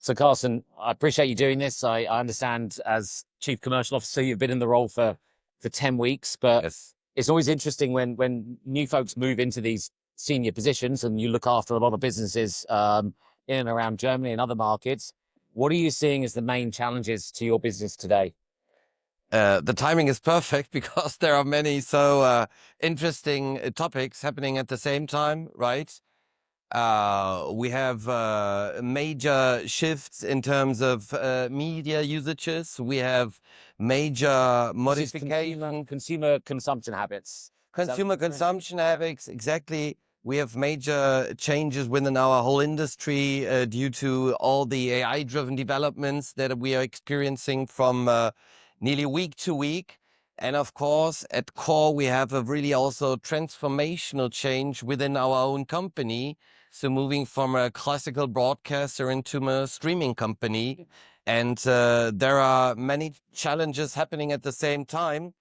So, Carson, I appreciate you doing this. I understand as Chief Commercial Officer, you've been in the role for 10 weeks, but Yes. it's always interesting when new folks move into these senior positions and you look after a lot of businesses in and around Germany and other markets. What are you seeing as the main challenges to your business today? The timing is perfect because there are many interesting topics happening at the same time, right? We have major shifts in terms of media usages. We have major This is modification, consumer consumption habits. Is that consumer consumption habits. Exactly. We have major changes within our whole industry due to all the AI-driven developments that we are experiencing from nearly week to week. And of course, at core, we have a really also transformational change within our own company. So moving from a classical broadcaster into a streaming company. And there are many challenges happening at the same time.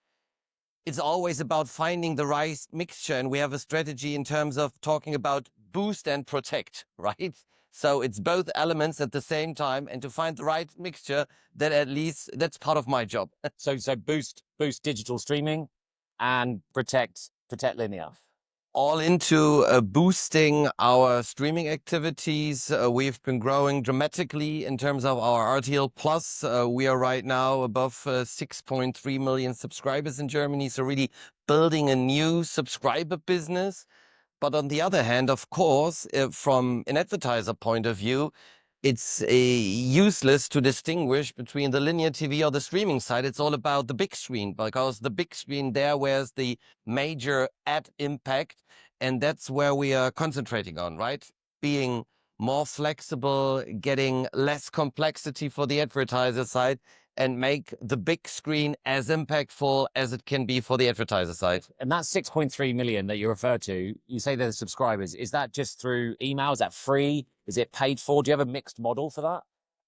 It's always about finding the right mixture. And we have a strategy in terms of talking about boost and protect, right? So it's both elements at the same time, and to find the right mixture, that at least that's part of my job. so boost digital streaming and protect linear. All into boosting our streaming activities. We've been growing dramatically in terms of our RTL Plus. We are right now above 6.3 million subscribers in Germany. So really building a new subscriber business. But on the other hand, of course, from an advertiser point of view, it's useless to distinguish between the linear TV or the streaming side. It's all about the big screen, because the big screen there wears the major ad impact. And that's where we are concentrating on, right? Being more flexible, getting less complexity for the advertiser side, and make the big screen as impactful as it can be for the advertiser side. And that 6.3 million that you refer to, you say they're subscribers. Is that just through email? Is that free? Is it paid for? Do you have a mixed model for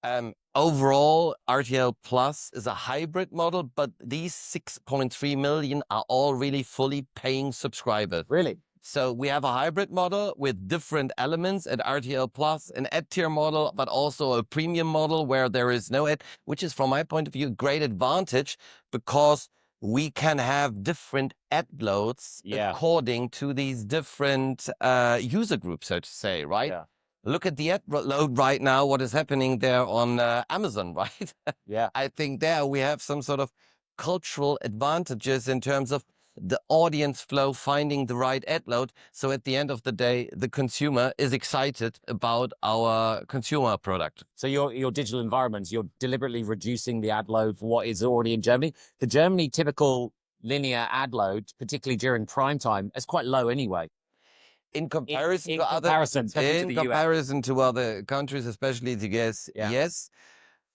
that? Overall, RTL Plus is a hybrid model, but these 6.3 million are all really fully paying subscribers. Really? So we have a hybrid model with different elements at RTL Plus, an ad tier model, but also a premium model where there is no ad, which is from my point of view, a great advantage, because we can have different ad loads according to these different user groups, so to say, right? Yeah. Look at the ad load right now, what is happening there on Amazon, right? Yeah. I think there we have some sort of cultural advantages in terms of the audience flow, finding the right ad load. So at the end of the day, the consumer is excited about our consumer product. So your digital environments, you're deliberately reducing the ad load for what is already in Germany. The Germany typical linear ad load, particularly during prime time, is quite low anyway. In comparison to other countries, especially the US, yes.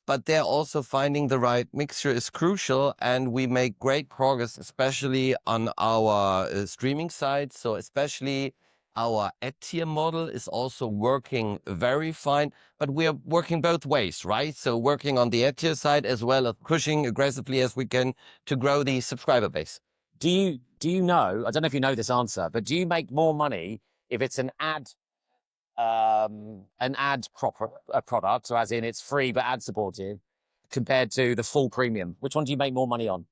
But they're also finding the right mixture is crucial, and we make great progress, especially on our streaming side. So especially our ad tier model is also working very fine, but we are working both ways, right? So working on the ad tier side as well as pushing aggressively as we can to grow the subscriber base. Do you know, I don't know if you know this answer, but do you make more money if it's an ad product, so as in it's free but ad supported, compared to the full premium? Which one do you make more money on?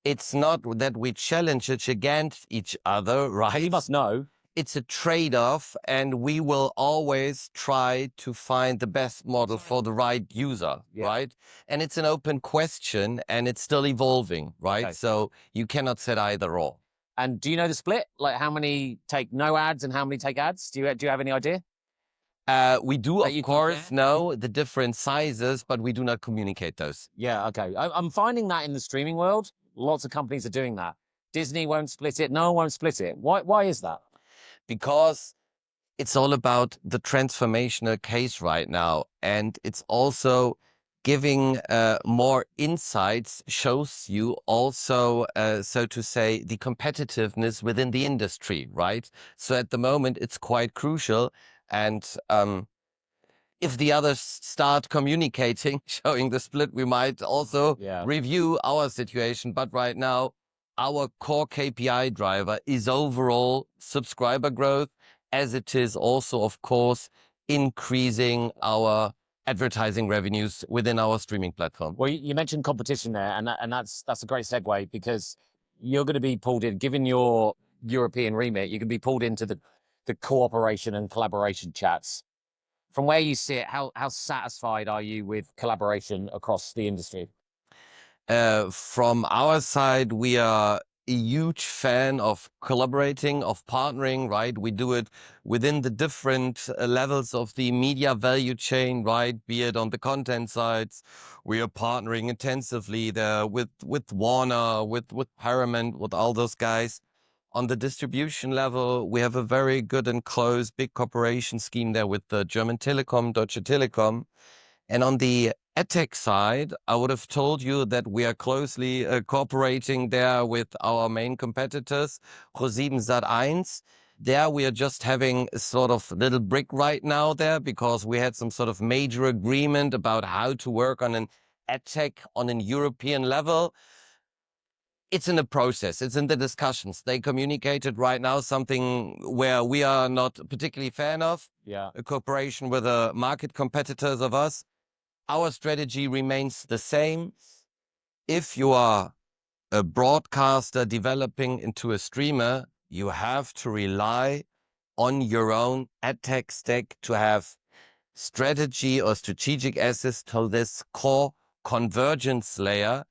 It's not that we challenge it against each other, right? You must know. It's a trade-off, and we will always try to find the best model for the right user, right? And it's an open question, and it's still evolving, right? Okay. So you cannot set either or. And do you know the split? Like how many take no ads and how many take ads? Do you have any idea? We do, of course, know the different sizes, but we do not communicate those. Yeah, okay. I'm finding that in the streaming world, lots of companies are doing that. Disney won't split it. No one won't split it. Why is that? Because it's all about the transformational case right now. And it's also giving more insights, shows you also, so to say, the competitiveness within the industry, right? So at the moment, it's quite crucial. And if the others start communicating, showing the split, we might also review our situation. But right now, our core KPI driver is overall subscriber growth, as it is also, of course, increasing our advertising revenues within our streaming platform. Well, you mentioned competition there, and that's a great segue because you're going to be pulled in, given your European remit, you can be pulled into the cooperation and collaboration chats. From where you sit, how satisfied are you with collaboration across the industry? From our side, we are a huge fan of collaborating, of partnering, right? We do it within the different levels of the media value chain, right? Be it on the content sides, we are partnering intensively there with Warner, with Paramount, with all those guys. On the distribution level, we have a very good and close big cooperation scheme there with the German Telekom, Deutsche Telekom. And on the EdTech side, I would have told you that we are closely cooperating there with our main competitors, ProSieben Sat.1. There we are just having a sort of little brick right now there because we had some sort of major agreement about how to work on an EdTech on an European level. It's in the process. It's in the discussions. They communicated right now something where we are not particularly fan of. Yeah. A cooperation with the market competitors of us. Our strategy remains the same. If you are a broadcaster developing into a streamer, you have to rely on your own ad tech stack to have strategy or strategic access to this core convergence layer,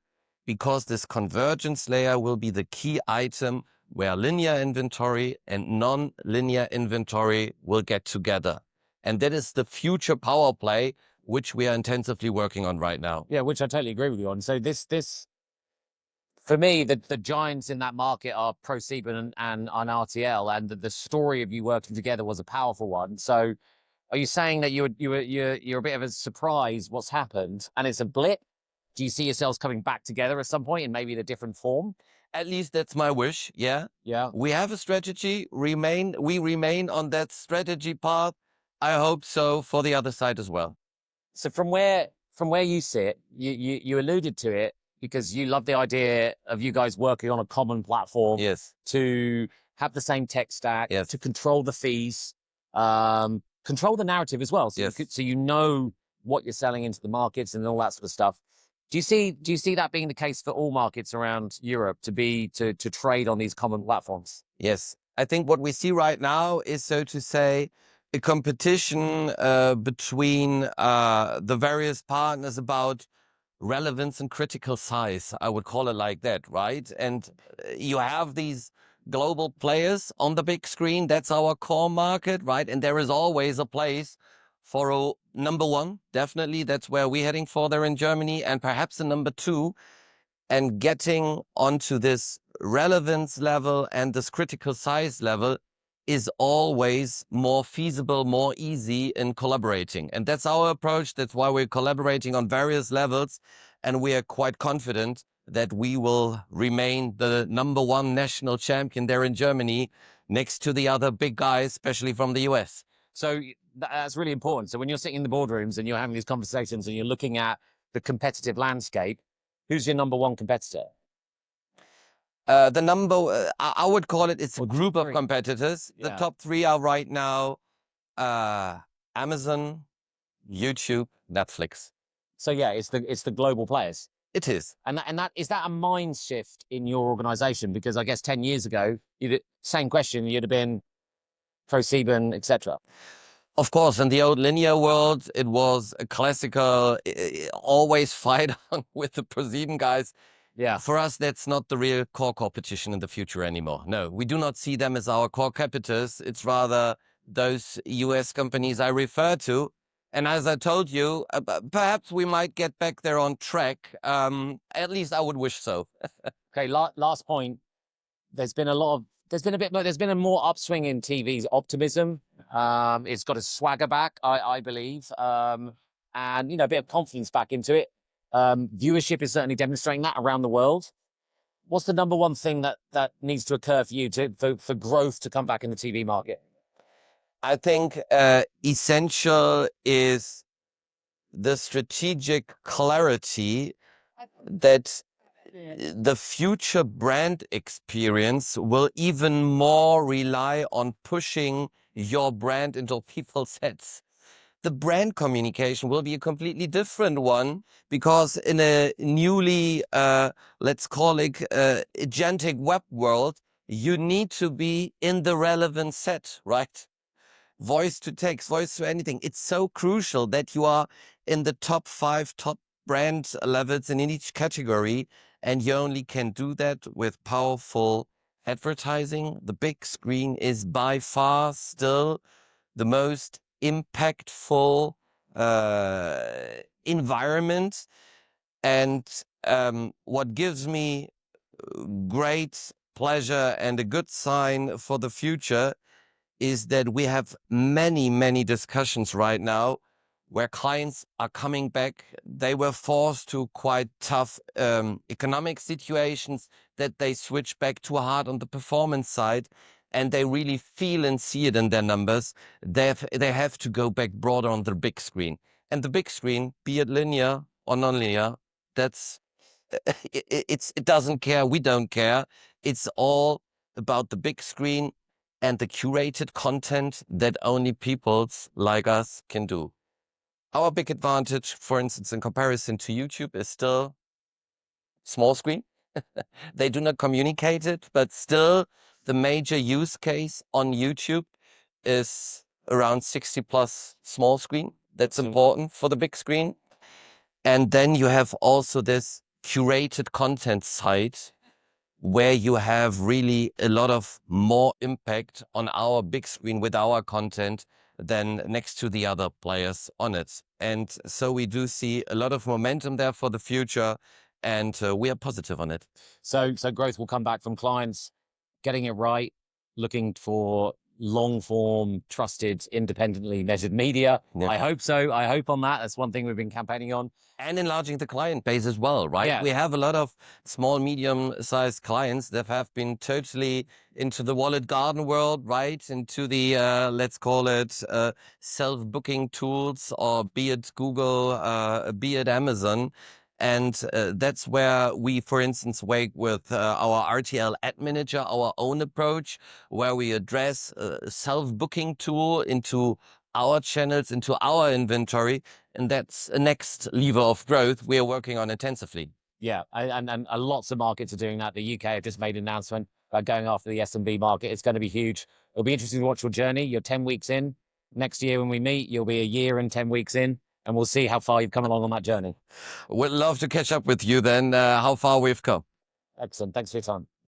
because this convergence layer will be the key item where linear inventory and non-linear inventory will get together. And that is the future power play which we are intensively working on right now. Yeah, which I totally agree with you on. So this for me, the giants in that market are ProSieben and RTL, and the story of you working together was a powerful one. So are you saying that you're a bit of a surprise what's happened and it's a blip? Do you see yourselves coming back together at some point in maybe in a different form? At least that's my wish. Yeah. Yeah. We have a strategy. We remain on that strategy path. I hope so for the other side as well. So from where you sit, you alluded to it because you love the idea of you guys working on a common platform. Yes. To have the same tech stack. Yes. To control the fees, control the narrative as well. So Yes. so you know what you're selling into the markets and all that sort of stuff. Do you see that being the case for all markets around Europe to trade on these common platforms? Yes. I think what we see right now is, so to say, a competition between the various partners about relevance and critical size. I would call it like that, right? And you have these global players on the big screen. That's our core market, right? And there is always a place for a number one. Definitely, that's where we're heading for there in Germany, and perhaps a number two. And getting onto this relevance level and this critical size level is always more feasible, more easy in collaborating. And that's our approach. That's why we're collaborating on various levels. And we are quite confident that we will remain the number one national champion there in Germany, next to the other big guys, especially from the US. So that's really important. So when you're sitting in the boardrooms and you're having these conversations and you're looking at the competitive landscape, who's your number one competitor? I would call it, it's a group of competitors. Yeah. The top three are right now Amazon, YouTube, Netflix. So yeah, it's the global players. It is. And that is that a mind shift in your organization? Because I guess 10 years ago, same question, you'd have been ProSieben, etc. Of course, in the old linear world, it was a classical, always fight on with the ProSieben guys. Yeah. For us, that's not the real core competition in the future anymore. No, we do not see them as our core competitors. It's rather those US companies I refer to. And as I told you, perhaps we might get back there on track. At least I would wish so. Okay, last point. There's been a more upswing in TV's optimism. It's got a swagger back, I believe. And a bit of confidence back into it. Viewership is certainly demonstrating that around the world. What's the number one thing that needs to occur for you for growth to come back in the TV market? I think essential is the strategic clarity that the future brand experience will even more rely on pushing your brand into people's heads. the brand communication will be a completely different one, because in a newly, let's call it, agentic web world, you need to be in the relevant set, right? Voice to text, voice to anything. It's so crucial that you are in the top 5 top brand levels in each category. And you only can do that with powerful advertising. The big screen is by far still the most impactful environment. And what gives me great pleasure and a good sign for the future is that we have many, many discussions right now where clients are coming back. They were forced to quite tough economic situations, that they switch back too hard on the performance side, and they really feel and see it in their numbers. They have to go back broader on the big screen. And the big screen, be it linear or non-linear, that's it doesn't care. We don't care. It's all about the big screen and the curated content that only peoples like us can do. Our big advantage, for instance, in comparison to YouTube, is still small screen. They do not communicate it, but still the major use case on YouTube is around 60 plus small screen. That's important for the big screen. And then you have also this curated content site where you have really a lot of more impact on our big screen with our content than next to the other players on it. And so we do see a lot of momentum there for the future, and we are positive on it. So growth will come back from clients getting it right, looking for long form, trusted, independently measured media. Yeah. I hope so. I hope on that. That's one thing we've been campaigning on. And enlarging the client base as well, right? Yeah. We have a lot of small, medium-sized clients that have been totally into the wallet garden world, right? Into the, let's call it, self-booking tools, or be it Google, be it Amazon. And that's where we, for instance, work with our RTL Ad Manager, our own approach, where we address a self-booking tool into our channels, into our inventory. And that's a next lever of growth we are working on intensively. Yeah, and lots of markets are doing that. The UK have just made an announcement about going after the SMB market. It's going to be huge. It'll be interesting to watch your journey. You're 10 weeks in. Next year when we meet, you'll be a year and 10 weeks in, and we'll see how far you've come along on that journey. We'd love to catch up with you then, how far we've come. Excellent. Thanks for your time.